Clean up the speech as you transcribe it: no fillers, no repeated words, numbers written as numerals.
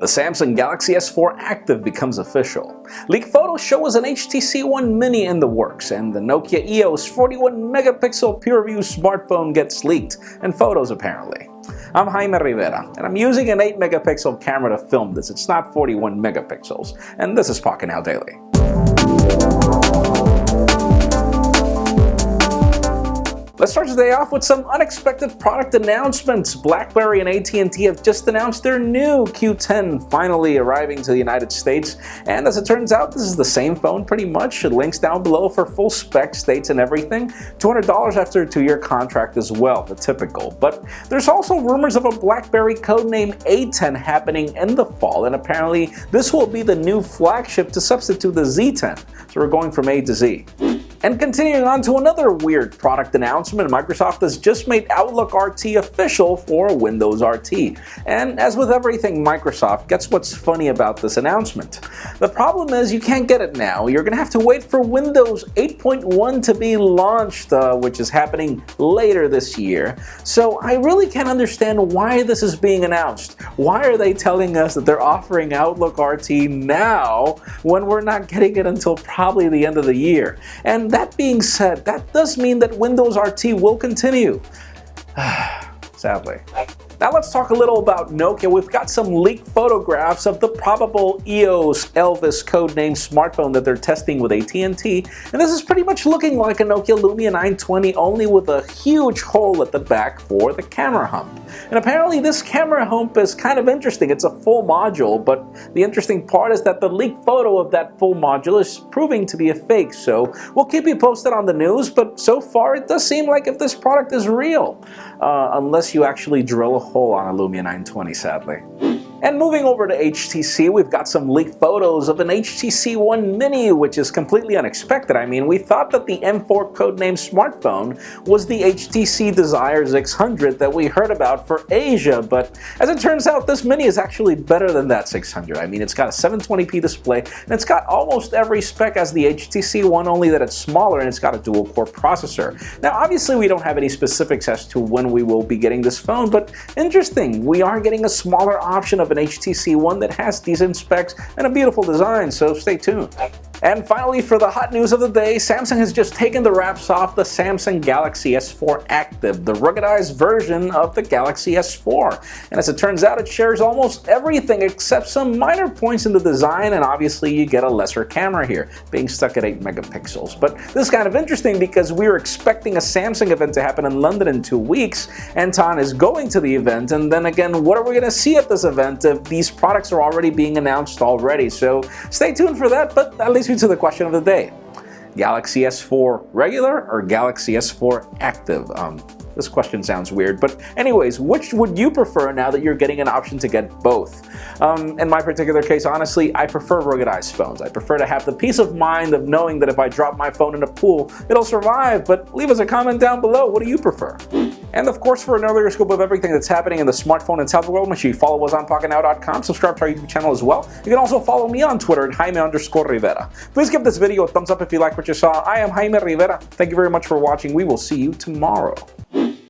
The Samsung Galaxy S4 Active becomes official. Leaked photos show us an HTC One Mini in the works, and the Nokia EOS 41-megapixel PureView smartphone gets leaked, and photos apparently. I'm Jaime Rivera, and I'm using an 8-megapixel camera to film this. It's not 41 megapixels, and this is Pocketnow Daily. Let's start today off with some unexpected product announcements. BlackBerry and AT&T have just announced their new Q10 finally arriving to the United States. And as it turns out, this is the same phone pretty much. Links down below for full specs, dates, and everything. $200 after a 2-year contract as well, the typical. But there's also rumors of a BlackBerry codename A10 happening in the fall. And apparently this will be the new flagship to substitute the Z10. So we're going from A to Z. And continuing on to another weird product announcement, Microsoft has just made Outlook RT official for Windows RT. And as with everything Microsoft, guess what's funny about this announcement? The problem is you can't get it now. You're going to have to wait for Windows 8.1 to be launched, which is happening later this year. So I really can't understand why this is being announced. Why are they telling us that they're offering Outlook RT now when we're not getting it until probably the end of the year? And that being said, that does mean that Windows RT will continue. Sadly. Now let's talk a little about Nokia. We've got some leaked photographs of the probable EOS Elvis codename smartphone that they're testing with AT&T, and this is pretty much looking like a Nokia Lumia 920, only with a huge hole at the back for the camera hump. And apparently this camera hump is kind of interesting. It's a full module, but the interesting part is that the leaked photo of that full module is proving to be a fake, so we'll keep you posted on the news, but so far it does seem like if this product is real, unless you actually drill a hole on a Lumia 920, sadly. And moving over to HTC, we've got some leaked photos of an HTC One Mini, which is completely unexpected. I mean, we thought that the M4 codename smartphone was the HTC Desire X600 that we heard about for Asia, but as it turns out, this Mini is actually better than that 600. I mean, it's got a 720p display, and it's got almost every spec as the HTC One, only that it's smaller and it's got a dual-core processor. Now, obviously, we don't have any specifics as to when we will be getting this phone, but interesting, we are getting a smaller option of an HTC One that has decent specs and a beautiful design, so stay tuned. And finally, for the hot news of the day, Samsung has just taken the wraps off the Samsung Galaxy S4 Active, the ruggedized version of the Galaxy S4. And as it turns out, it shares almost everything except some minor points in the design, and obviously you get a lesser camera here, being stuck at 8 megapixels. But this is kind of interesting because we were expecting a Samsung event to happen in London in 2 weeks. Anton is going to the event, and then again, what are we going to see at this event if these products are already being announced already? So stay tuned for that, but at least to the question of the day. Galaxy S4 regular or Galaxy S4 Active? This question sounds weird, but anyways, which would you prefer now that you're getting an option to get both? In my particular case, honestly, I prefer ruggedized phones. I prefer to have the peace of mind of knowing that if I drop my phone in a pool, it'll survive, but leave us a comment down below. What do you prefer? And of course, for an earlier scoop of everything that's happening in the smartphone and tablet world, make sure you follow us on Pocketnow.com, subscribe to our YouTube channel as well. You can also follow me on Twitter at Jaime_Rivera. Please give this video a thumbs up if you like what you saw. I am Jaime Rivera. Thank you very much for watching. We will see you tomorrow.